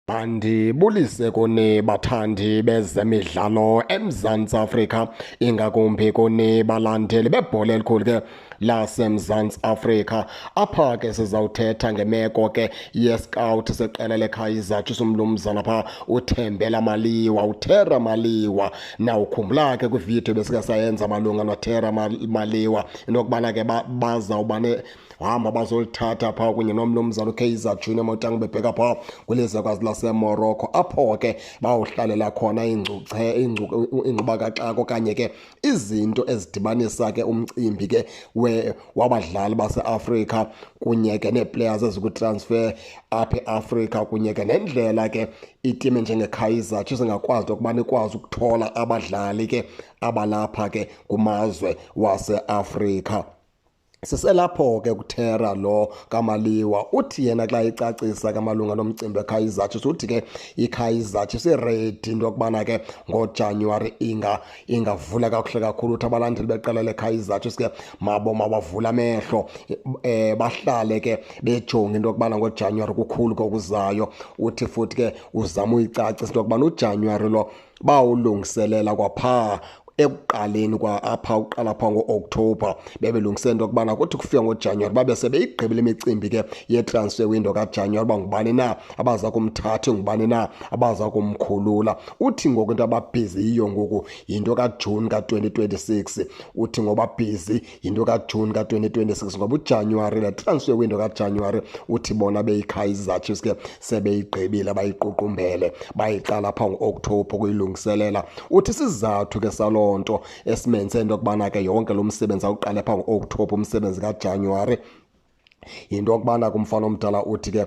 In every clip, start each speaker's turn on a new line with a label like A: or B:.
A: Mandibulise kuni bathandi bezemidlalo eMzantsi Afrika, ingakumbi kuni balandeli bebhola elikhulu ke laseMzantsi Afrika. Apha ke sizawuthetha ngemeko ke yescout seqela leKaizer Chiefs umnumzana pha uThembela Maliwa, uTerra Maliwa. Nawukhumbula ke kwividiyo besike sayenza malunga noTerra Maliwa into yokubana ke bazawubane hamba bazolithatha phaa kunye nomnumzana uKaizer Junior Motaung bebheka phaa kwilizwekazi laseMorocco, apho ke bawuhlalela khona ingxubakaxaka okanye ke izinto ezidibanisa ke umcimbi ke wabadlali baseAfrika kunye ke neeplayers ezikwitransfer apha eAfrika kunye ke nendlela ke itim enjengeKaizer Chiefs ingakwazi ukubana ikwazi ukuthola abadlali ke abalapha ke kumazwe waseAfrika. Siselapho ke kuTerra lo kaMaliwa uthi yena xa icacisa kamalunga nomcimbi weKaizer Chiefs uthi ke iKaizer Chiefs iready into yokubana ke ngoJanuwari ingavula kakuhle kakhulu uthi abalandeli beqela leKaizer Chiefs ke mabavula amehlo bahlale ke bejonga into yokubana ngoJanuwari kukhulu kokuzayo. Uthi futhi ke uzama uyicacisa into yokubana uJanuwari lo bawulungiselela kwaphaa ekuqaleni apha uqala pha ngo-October bebelungisela into yokubana kuthi kufika ngoJanuwari babe sebeyigqibile imicimbi ke yetransfer window kaJanuwari uba ngubani na abaza kumthatha, ngubani na abaza kumkhulula. Uthi ngoku into ababhizi yiyo ngoku yinto kaJuni ka-2026, uthi ngoba bhizi yinto kaJuni ka-2026 ngoba uJanuwari le transfer window kaJanuwari uthi bona beyiKaizer Chiefs ke sebeyigqibile bayiququmbele bayiqala pha ngo-October kuyilungiselela. Uthi sizathu ke salo nto esimenze into yokubana ke yonke lo msebenzi awuqale pha ngo-October umsebenzi kaJanuwari yinto yokubana kumfana omdala uthi ke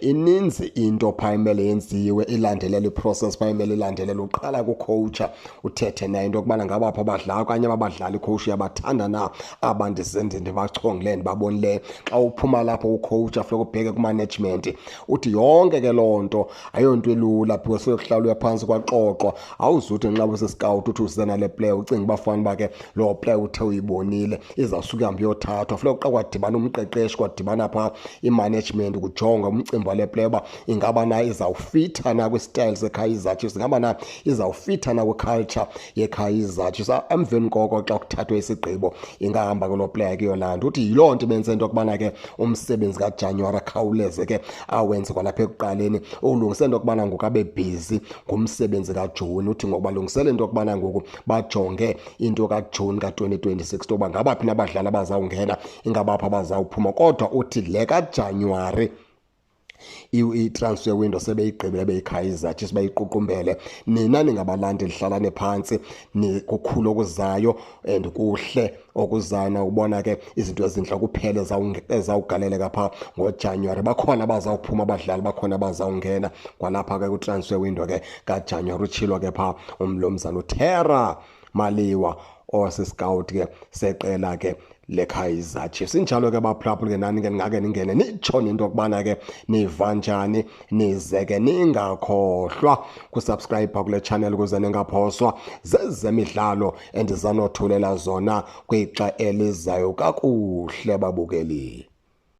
A: ininzi into phaa imele yenziwe ilandelela iprocess phaa imele ilandelela uqala kucoacha uthethe naye into yokubana ngabapha abadlali okanye abadlali icoach yabathanda na abandizenze ndibachongile ndibabonileyo. Xa uphuma lapho ucoacha funeka ubheke kumanagement uthi yonke ke loo nto ayonto elula because sokuhlala phantsi kwaxoxwa awuzuthi nxa usescout uthi usena le player ucinga bafana ba ke lo player uthe uyibonile izawusuka ihambe yothathwa. Funeka uqa kwadibana umqeqeshi kwadibana phaa imanagement kujonga umcimbi wale player uba ingaba na izawufitha na kwi-style seKaizer Chiefs, ingaba na izawufitha na kwi-culture yeKaizer Chiefs. Emveni koko xa kuthathwe isigqibo ingahamba kuloo player ke yolanda. Uthi yiloo nto benze into yokubana ke umsebenzi kaJanuwari akhawuleze ke awenze kwalapha ekuqaleni ulungisela into yokubana ngoku abe bhizi ngumsebenzi kaJuni. Uthi ngoku balungisele into yokubana ngoku bajonge into kaJuni ka-2026 into yokuba ngabaphi nabadlali abazawungena ingabaphi abazawuphuma. Kodwa uthi le kaJanuwari i-transfer window sebeyigqibile beyiKaizer Chiefs bayiququmbele. Nina ningabalandeli hlalane phantsi kukhulu okuzayo and kuhle okuzayo ubona ke izinto ezinhle kuphela ezawugaleleka phaa ngoJanuwari. Bakhona abazawuphuma abadlali, bakhona abazawungena kwalapha ke kwi-transfer window ke kaJanuwari. Utshilo ke phaa umnumzana uTerra Maliwa osiscout ke seqela ke leKaizer Chiefs. Injalo ke baphulaphula ke nani ke ngake ningene nitsho into yokubana ke niva njani, nize ke ningakhohlwa kusubscribe kule channel ukuze ningaphoswa zezemidlalo endizanothulela zona kwixa elizayo kakuhle babukeli.